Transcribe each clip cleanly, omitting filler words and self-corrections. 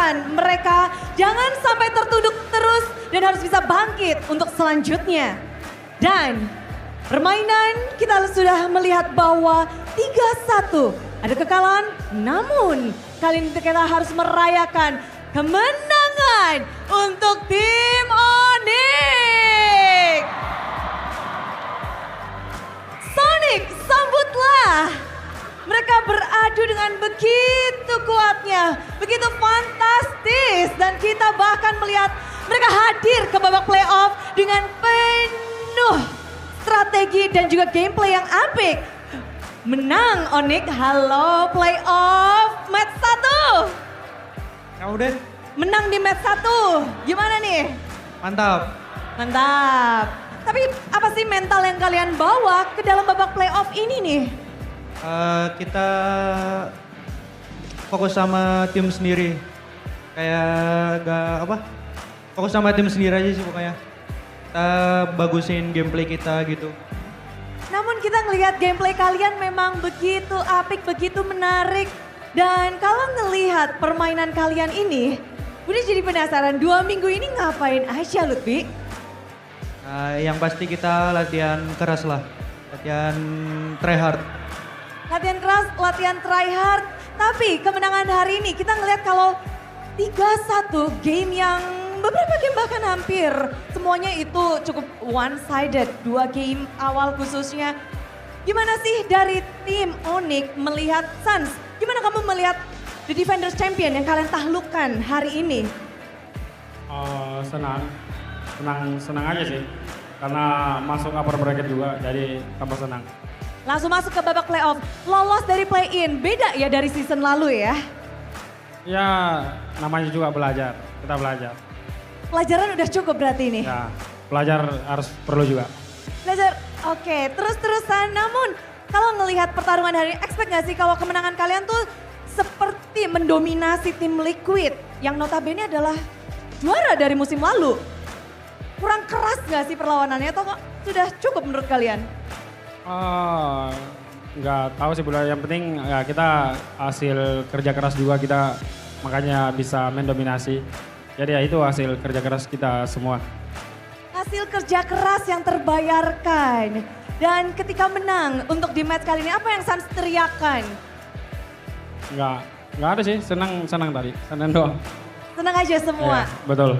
pastikan mereka jangan sampai tertunduk terus dan harus bisa bangkit untuk selanjutnya. Dan permainan kita sudah melihat bahwa 3-1 ada kekalahan, namun kali ini kita harus merayakan kemenangan untuk tim Onyx. Sonic, sambutlah. Mereka beradu dengan begitu kuatnya, begitu fantastis. Dan kita bahkan melihat mereka hadir ke babak playoff dengan penuh strategi dan juga gameplay yang apik. Menang Onyx, halo playoff match 1. Ya udah, Menang di match 1, gimana nih? mantap. Mantap. Tapi apa sih mental yang kalian bawa ke dalam babak playoff ini nih? Kita fokus sama tim sendiri. Kayak fokus sama tim sendiri aja sih pokoknya. Kita bagusin gameplay kita gitu. Namun kita ngelihat gameplay kalian memang begitu apik, begitu menarik. Dan kalau ngelihat permainan kalian ini, udah jadi penasaran 2 minggu ini ngapain aja Lutfi? Yang pasti kita latihan keras lah. Latihan try hard. Latihan keras, latihan try hard. Tapi kemenangan hari ini kita ngelihat kalau 3-1 game yang beberapa game bahkan hampir semuanya itu cukup one sided. 2 game awal khususnya. Gimana sih dari tim Onyx melihat Suns? Gimana kamu melihat The Defenders Champion yang kalian taklukkan hari ini? Senang aja sih. Karena masuk upper bracket juga, jadi tambah senang. Langsung masuk ke babak playoff, lolos dari play-in. Beda ya dari season lalu ya? Ya, namanya juga belajar. Kita belajar. Pelajaran udah cukup berarti ini? Ya, belajar harus perlu juga. Belajar, oke. Terus-terusan, namun kalau ngelihat pertarungan hari ini, expect gak sih kalau kemenangan kalian tuh seperti mendominasi tim Liquid yang notabene adalah juara dari musim lalu? Kurang keras gak sih perlawanannya atau kok sudah cukup menurut kalian? Nggak tahu sih, yang penting ya kita hasil kerja keras juga kita makanya bisa mendominasi. Jadi ya itu hasil kerja keras kita semua. Hasil kerja keras yang terbayarkan. Dan ketika menang untuk di match kali ini, apa yang Suns teriakan? Nggak ada sih, senang tadi, senang doang. Senang aja semua. Iya, betul.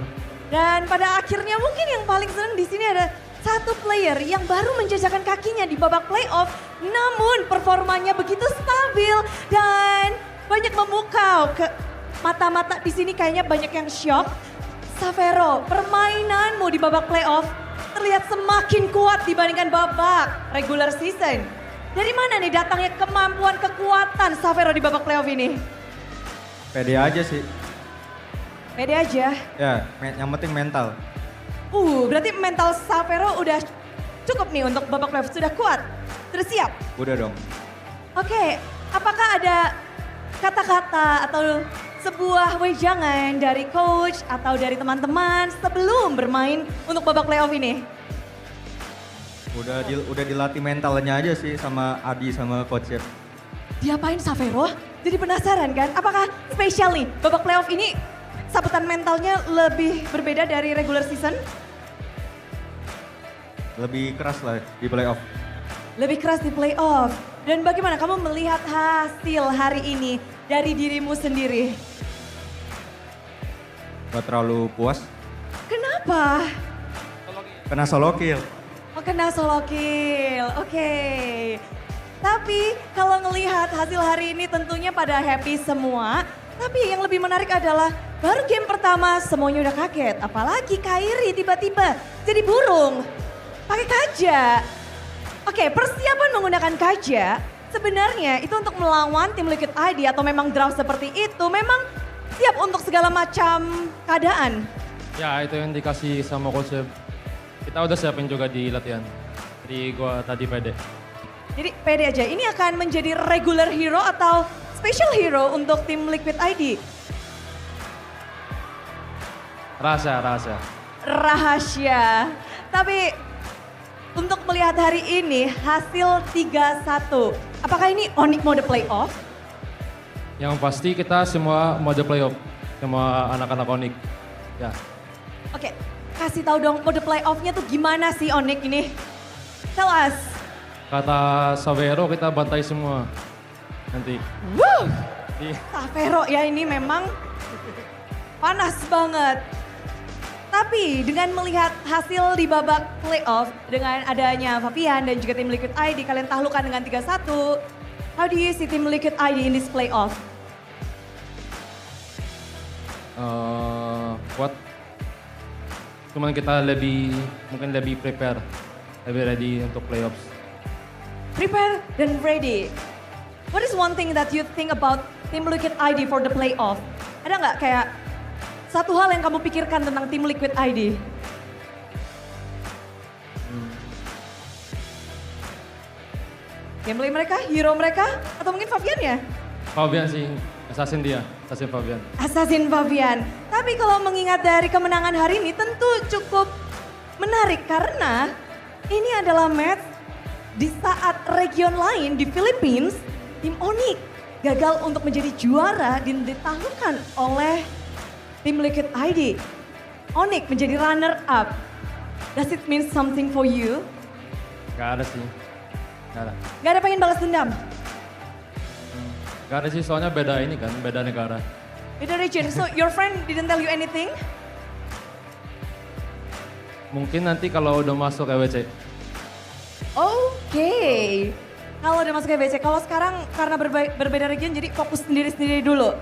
Dan pada akhirnya mungkin yang paling senang di sini ada satu player yang baru menjejakkan kakinya di babak playoff, namun performanya begitu stabil dan banyak memukau ke mata-mata di sini kayaknya banyak yang shock. Xavero, permainanmu di babak playoff terlihat semakin kuat dibandingkan babak regular season. Dari mana nih datangnya kemampuan kekuatan Xavero di babak playoff ini? Pede aja sih. Pede aja. Ya, yang penting mental. Berarti mental Xavero udah cukup nih untuk babak playoff, sudah kuat, sudah siap? Udah dong. Oke, apakah ada kata-kata atau sebuah wejangan dari coach atau dari teman-teman sebelum bermain untuk babak playoff ini? Udah dilatih mentalnya aja sih sama Adi sama coach Chef. Diapain Xavero? Jadi penasaran kan? Apakah spesial nih babak playoff ini saputan mentalnya lebih berbeda dari regular season? Lebih keras lah di playoff. Lebih keras di playoff. Dan bagaimana kamu melihat hasil hari ini dari dirimu sendiri? Gak terlalu puas. Kenapa? Kena solo kill. Oh, kena solo kill, oke. Tapi kalau ngelihat hasil hari ini tentunya pada happy semua. Tapi yang lebih menarik adalah baru game pertama semuanya udah kaget. Apalagi Kairi tiba-tiba jadi burung. Pakai kaja. Oke, persiapan menggunakan kaja sebenarnya itu untuk melawan tim Liquid ID atau memang draft seperti itu memang siap untuk segala macam keadaan. Ya itu yang dikasih sama coach. Kita udah siapin juga di latihan. Jadi gua tadi pede. Jadi pede aja, ini akan menjadi regular hero atau special hero untuk tim Liquid ID? Rahasia. Tapi untuk melihat hari ini hasil 3-1. Apakah ini Onyx mode playoff? Yang pasti kita semua mode playoff. semua anak-anak Onyx. Ya, Oke, kasih tahu dong mode playoff-nya tuh gimana sih Onyx ini? Tell us. kata Savero kita bantai semua nanti. Woo! Di, Savero ya ini memang panas banget. Tapi dengan melihat hasil di babak playoff dengan adanya Fabian dan juga tim Liquid ID kalian taklukkan dengan 3-1. How do you see tim Liquid ID in this playoff? kuat. Cuman kita mungkin lebih prepare, lebih ready untuk playoffs. Prepare dan ready. What is one thing that you think about tim Liquid ID for the playoff? Ada nggak kayak satu hal yang kamu pikirkan tentang tim Liquid ID? Gameplay mereka, hero mereka, atau mungkin Fabian ya? Fabian sih, assassin Fabian. Assassin Fabian. Tapi kalau mengingat dari kemenangan hari ini tentu cukup menarik karena ini adalah match di saat region lain di Philippines, tim Onyx gagal untuk menjadi juara dan ditaklukkan oleh tim Liquid ID. Onyx menjadi runner up. Does it mean something for you? Gak ada sih, gak ada. Gak ada pengen balas dendam? Gak ada sih, soalnya beda ini kan, beda negara. Beda region, so your friend didn't tell you anything? Mungkin nanti kalau udah masuk EWC. Oke. Kalau udah masuk ke BC, kalau sekarang karena berbeda region jadi fokus sendiri-sendiri dulu.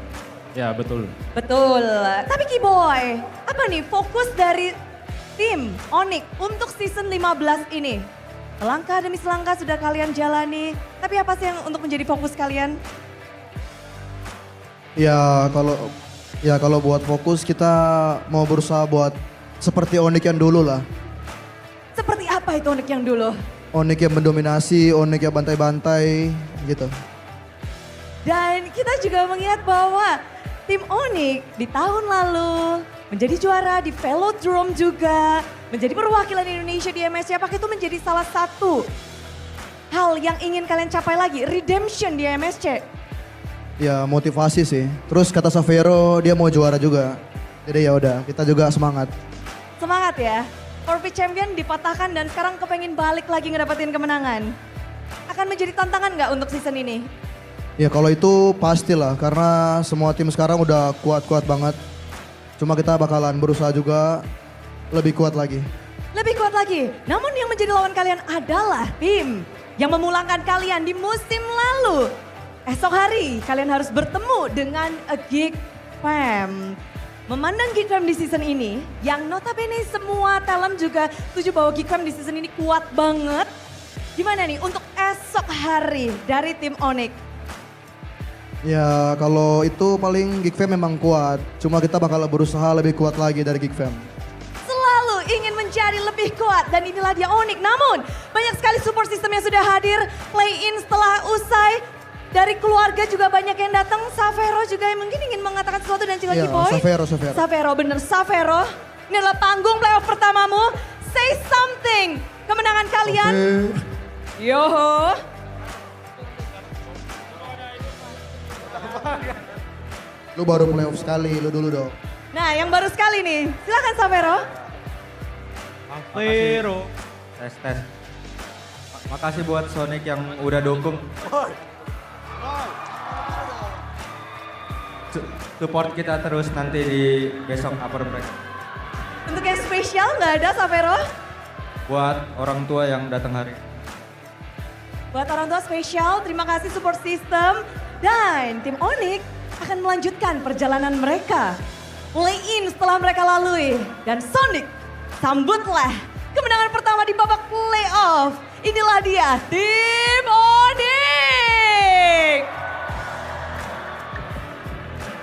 Ya betul. Betul. Tapi Kiboy, apa nih fokus dari tim Onyx untuk season 15 ini? Selangkah demi selangkah sudah kalian jalani, tapi apa sih yang untuk menjadi fokus kalian? Ya kalau buat fokus kita mau berusaha buat seperti Onyx yang dulu lah. Seperti apa itu Onyx yang dulu? Onyx yang mendominasi, Onyx yang bantai-bantai gitu. Dan kita juga mengingat bahwa tim Onyx di tahun lalu menjadi juara di Velodrome juga, menjadi perwakilan Indonesia di MSC. Apakah itu menjadi salah satu hal yang ingin kalian capai lagi, redemption di MSC? Ya motivasi sih. Terus kata Savero dia mau juara juga. Jadi ya udah kita juga semangat. Semangat ya. Forfeit champion dipatahkan dan sekarang kepengen balik lagi ngedapetin kemenangan. Akan menjadi tantangan nggak untuk season ini? Ya kalau itu pastilah karena semua tim sekarang udah kuat-kuat banget. Cuma kita bakalan berusaha juga lebih kuat lagi. Lebih kuat lagi. Namun yang menjadi lawan kalian adalah tim yang memulangkan kalian di musim lalu. Esok hari kalian harus bertemu dengan A Geek Fam. Memandang Geek Fam di season ini, yang notabene semua talent juga setuju bahwa Geek Fam di season ini kuat banget. Gimana nih untuk esok hari dari tim Onyx? Ya kalau itu paling Geek Fam memang kuat. Cuma kita bakal berusaha lebih kuat lagi dari Geek Fam. Selalu ingin menjadi lebih kuat dan inilah dia Onyx. Namun banyak sekali support system yang sudah hadir. Play-in setelah usai. Dari keluarga juga banyak yang datang. Savero juga yang mungkin ingin mengatakan sesuatu dan Cilaki Iya, Boy. Savero. Bener Savero. Ini adalah panggung playoff pertamamu. Say something. Kemenangan kalian. Yoho. Lu baru playoff sekali, lu dulu dong. Nah yang baru sekali nih. Silakan Savero. Savero. Tes. Makasih buat Sonic yang udah dukung. Support kita terus nanti di besok upper break. Untuk yang spesial nggak ada Savero? Buat orang tua yang datang hari ini. Buat orang tua spesial, terima kasih support system. Dan tim Onyx akan melanjutkan perjalanan mereka. Play-in setelah mereka lalui. Dan Sonic, sambutlah kemenangan pertama di babak playoff. Inilah dia, tim Onyx.